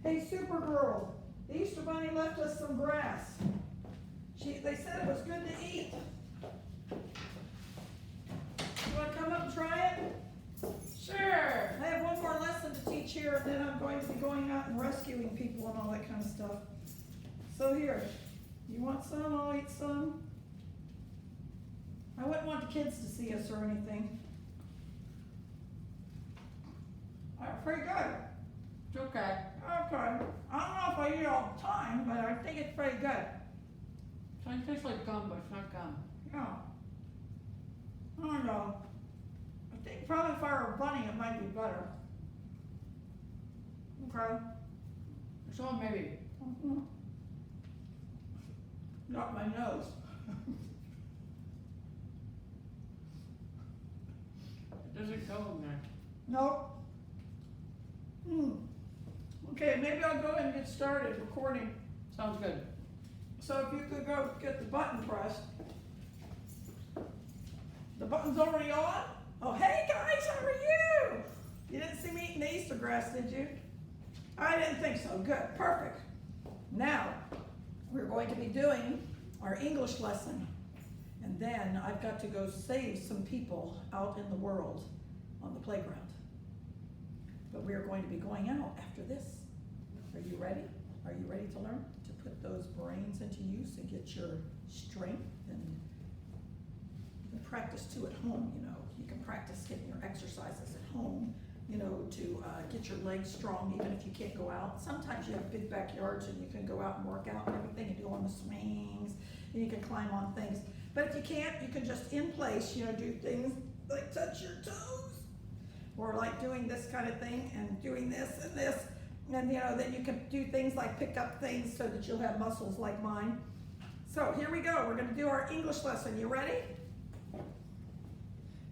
Hey, Supergirl, the Easter Bunny left us some grass. They said it was good to eat. You want to come up and try it? Sure. I have one more lesson to teach here, and then I'm going to be going out and rescuing people and all that kind of stuff. So here, you want some? I'll eat some. I wouldn't want the kids to see us or anything. Pretty good. It's okay. Okay. I don't know if I eat all the time, but I think it's pretty good. So it tastes like gum, but it's not gum. Yeah. I don't know. I think probably if I were a bunny, it might be better. Okay. So maybe. Mm-hmm. Not my nose. It doesn't go in there. Nope. Okay, maybe I'll go ahead and get started recording. Sounds good. So if you could go get the button pressed. The button's already on? Oh, hey guys, how are you? You didn't see me eating the Easter grass, did you? I didn't think so. Good, perfect. Now, we're going to be doing our English lesson. And then I've got to go save some people out in the world on the playground. But we are going to be going out after this. Are you ready? Are you ready to learn? To put those brains into use and get your strength, and you can practice too at home, you know. You can practice getting your exercises at home, you know, to get your legs strong even if you can't go out. Sometimes you have big backyards and you can go out and work out and everything and do on the swings and you can climb on things. But if you can't, you can just in place, you know, do things like touch your toes or like doing this kind of thing and doing this and this. And you know, then you can do things like pick up things so that you'll have muscles like mine. So here we go. We're going to do our English lesson. You ready?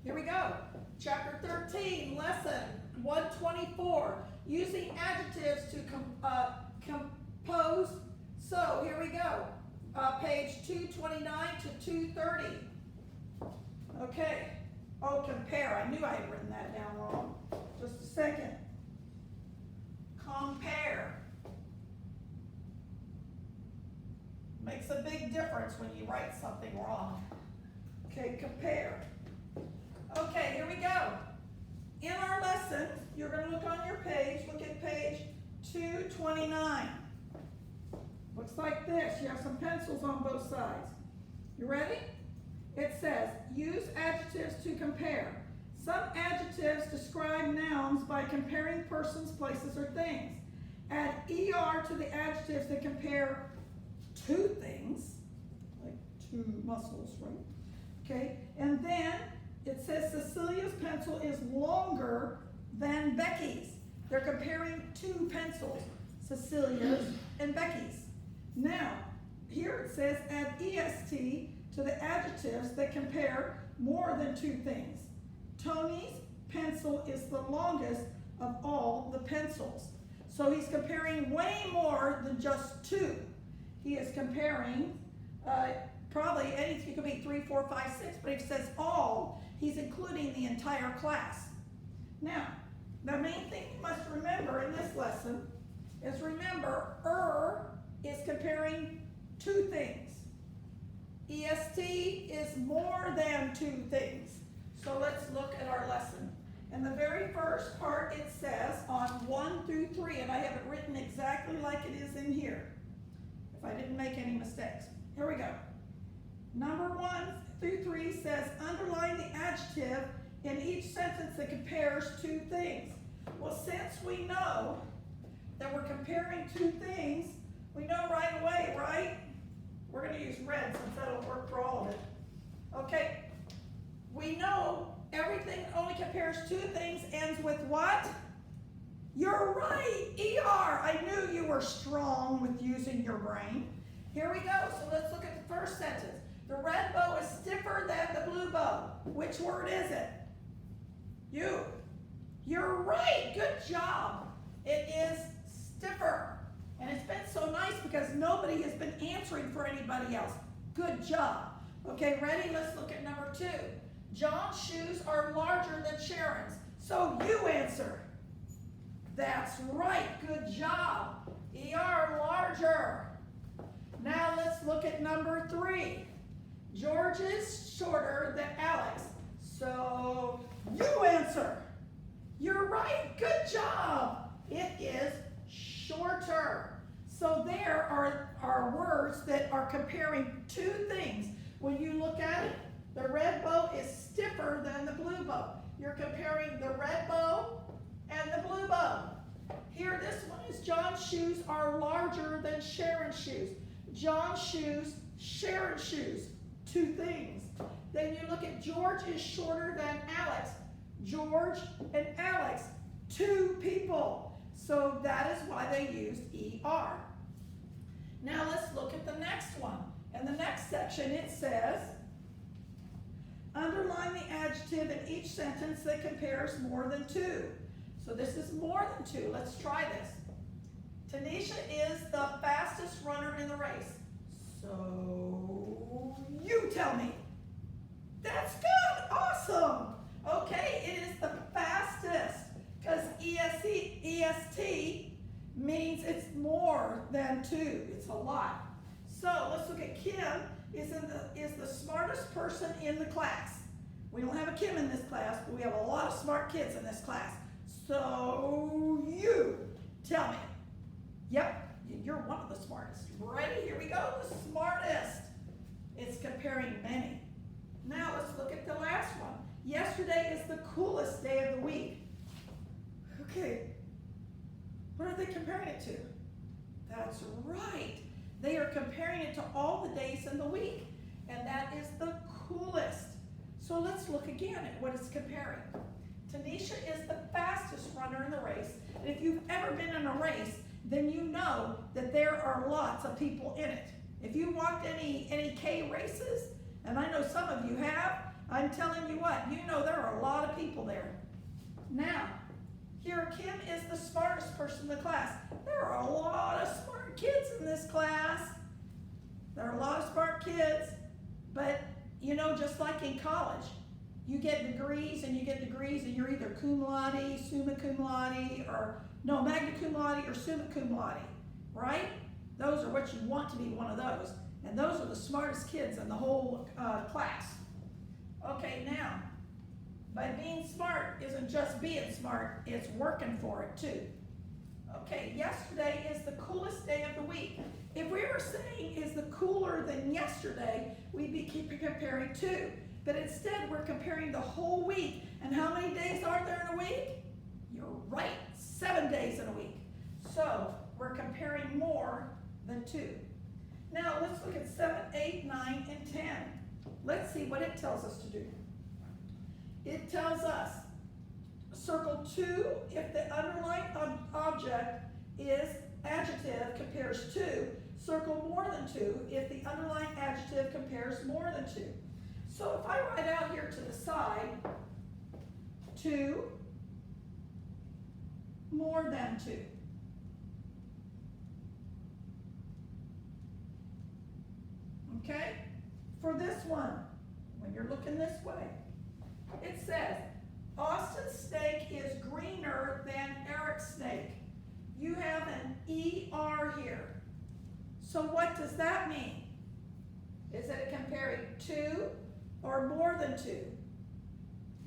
Here we go. Chapter 13, lesson 124. Using adjectives to compose. So here we go. Page 229 to 230. Okay. Oh, compare. I knew I had written that down wrong. Just a second. Compare. Makes a big difference when you write something wrong. Okay, compare. Okay, here we go. In our lesson, you're going to look on your page. Look at page 229. Looks like this. You have some pencils on both sides. You ready? It says, use adjectives to compare. Some adjectives describe nouns by comparing persons, places, or things. Add ER to the adjectives that compare two things, like two muscles, right? Okay, and then it says Cecilia's pencil is longer than Becky's. They're comparing two pencils, Cecilia's and Becky's. Now, here it says add EST to the adjectives that compare more than two things. Tony's pencil is the longest of all the pencils. So he's comparing way more than just two. He is comparing probably anything. It could be 3, 4, 5, 6, but if it says all, he's including the entire class. Now, the main thing you must remember in this lesson is remember, is comparing two things. EST is more than two things. So let's look at our lesson. In the very first part, it says on 1 through 3, and I have it written exactly like it is in here, if I didn't make any mistakes. Here we go. Number 1 through 3 says underline the adjective in each sentence that compares two things. Well, since we know that we're comparing two things, we know right away, right? We're going to use red since that'll work for all of it. Okay, we know everything that only compares two things ends with what? You're right, ER. I knew you were strong with using your brain. Here we go. So let's look at the first sentence. The red bow is stiffer than the blue bow. Which word is it? You. You're right. Good job. It is stiffer. And it's been so nice because nobody has been answering for anybody else. Good job. Okay, ready? Let's look at number 2. John's shoes are larger than Sharon's. So you answer. That's right, good job. ER, larger. Now let's look at number 3. George is shorter than Alex, so you answer. You're right, good job. It is shorter. So there are words that are comparing two things. When you look at it, the red bow is stiffer than the blue bow. You're comparing the red bow and the blue bow. Here, this one is John's shoes are larger than Sharon's shoes. John's shoes, Sharon's shoes. Two things. Then you look at George is shorter than Alex. George and Alex, two people. So that is why they used ER. Now let's look at the next one. In the next section it says, underline the adjective in each sentence that compares more than 2. So this is more than 2. Let's try this. Tanisha is the fastest runner in the race. So you tell me. That's good. Awesome. Okay, it is the fastest because EST means it's more than 2. It's a lot. So let's look at Kim is the smartest person in the class. We don't have a Kim in this class, but we have a lot of smart kids in this class. So you tell me. Yep, you're one of the smartest. Ready? Here we go. The smartest. It's comparing many. Now let's look at the last one. Yesterday is the coolest day of the week. Okay, what are they comparing it to? That's right. They are comparing it to all the days in the week, and that is the coolest. So let's look again at what it's comparing. Tanisha is the fastest runner in the race, and if you've ever been in a race, then you know that there are lots of people in it. If you walked any K races, and I know some of you have, I'm telling you what, you know there are a lot of people there. Now, here Kim is the smartest person in the class. There are a lot of smart kids in this class. There are a lot of smart kids, but you know, just like in college, you get degrees and you're either cum laude, summa cum laude, or no, magna cum laude or summa cum laude, right? Those are what you want to be one of those. And those are the smartest kids in the whole class. Okay, now, by being smart isn't just being smart, it's working for it too. Okay, yesterday is the coolest day of the week. If we were saying is the cooler than yesterday, we'd be comparing 2. But instead, we're comparing the whole week. And how many days are there in a week? You're right, 7 days in a week. So we're comparing more than 2. Now let's look at 7, 8, 9, and 10. Let's see what it tells us to do. It tells us circle 2 if the underlined object is adjective compares 2. Circle more than 2 if the underlined adjective compares more than 2. So if I write out here to the side, 2 more than 2. Okay? For this one, when you're looking this way, it says, Austin's steak is greener than Eric's steak. You have an ER here. So what does that mean? Is it comparing 2 or more than 2?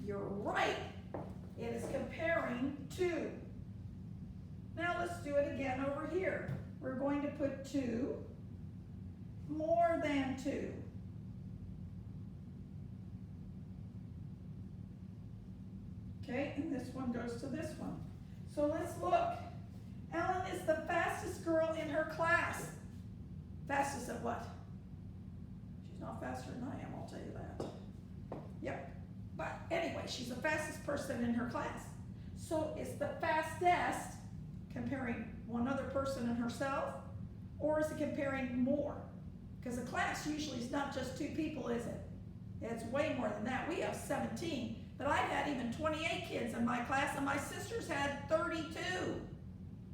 You're right. It is comparing 2. Now let's do it again over here. We're going to put 2 more than 2. Okay, and this one goes to this one. So let's look. Ellen is the fastest girl in her class. Fastest at what? She's not faster than I am, I'll tell you that. Yep. But anyway, she's the fastest person in her class. So is the fastest comparing one other person and herself, or is it comparing more? Because a class usually is not just 2 people, is it? It's way more than that. We have 17, but I had even 28 kids in my class, and my sisters had 32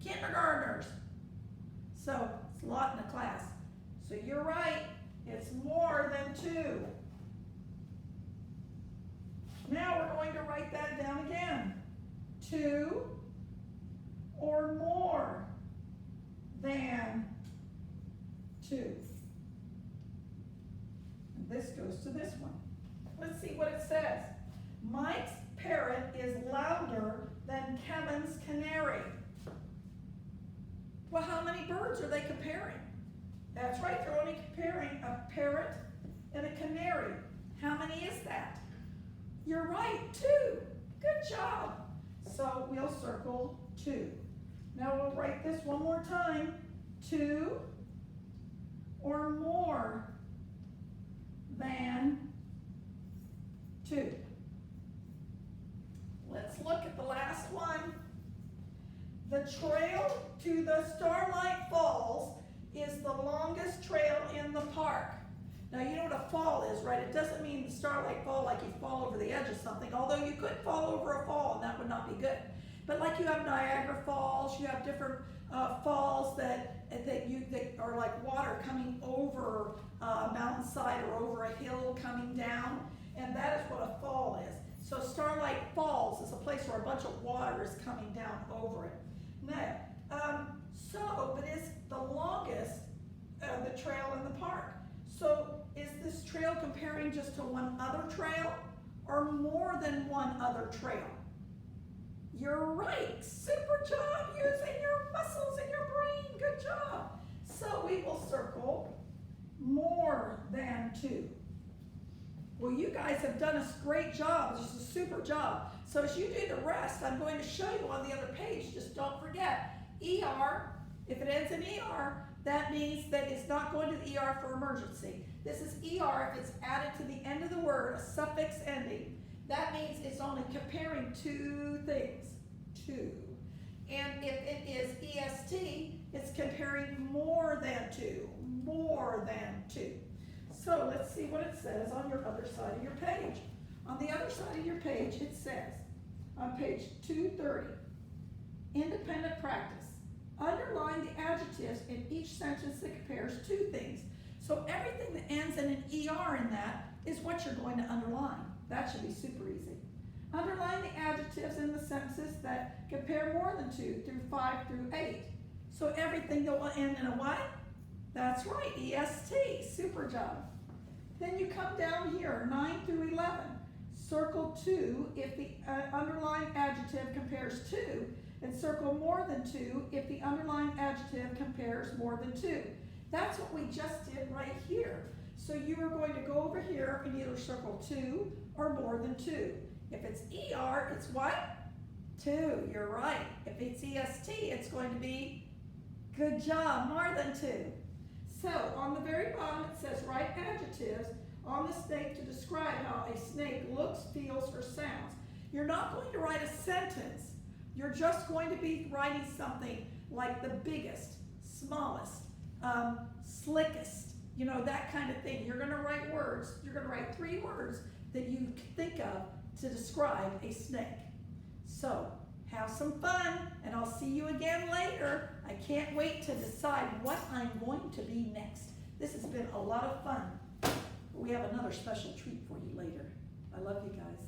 kindergartners. So it's a lot in a class. So you're right, it's more than 2. Now we're going to write that down again. 2 or more than 2. And this goes to this one. Let's see what it says. Mike's parrot is louder than Kevin's canary. Well, how many birds are they comparing? That's right, they're only comparing a parrot and a canary. How many is that? You're right, 2. Good job. So we'll circle 2. Now we'll write this one more time. 2 or more than 2. Let's look at the last one. The trail to the Starlight Falls is the longest trail in the park. Now you know what a fall is, right? It doesn't mean the Starlight Fall like you fall over the edge of something, although you could fall over a fall and that would not be good. But like you have Niagara Falls, you have different falls that are like water coming over a mountainside or over a hill coming down, and that is what a fall is. So Starlight Falls is a place where a bunch of water is coming down over it. Now, but it's the longest the trail in the park. So is this trail comparing just to one other trail or more than one other trail? You're right. Super job using your muscles and your brain. Good job. So we will circle more than 2. Well, you guys have done a great job. This is a super job. So as you do the rest, I'm going to show you on the other page. Just don't forget, ER, if it ends in ER, that means that it's not going to the ER for emergency. This is ER if it's added to the end of the word, a suffix ending. That means it's only comparing 2 things. 2. And if it is EST, it's comparing more than 2. More than 2. So let's see what it says on your other side of your page. On the other side of your page, it says, on page 230, independent practice. Underline the adjectives in each sentence that compares 2 things. So everything that ends in an ER in that is what you're going to underline. That should be super easy. Underline the adjectives in the sentences that compare more than 2 through 5 through 8. So everything that will end in a what? That's right, EST. Super job. Then you come down here, 9 through 11. Circle 2 if the underlined adjective compares 2, and circle more than 2 if the underlined adjective compares more than 2. That's what we just did right here. So you are going to go over here and either circle 2 or more than 2. If it's ER, it's what? 2, you're right. If it's EST, it's going to be good job, more than 2. So on the very bottom it says write adjectives on the snake to describe how a snake looks, feels, or sounds. You're not going to write a sentence. You're just going to be writing something like the biggest, smallest, slickest, you know, that kind of thing. You're going to write words. You're going to write 3 words that you think of to describe a snake. So have some fun, and I'll see you again later. I can't wait to decide what I'm going to be next. This has been a lot of fun. We have another special treat for you later. I love you guys.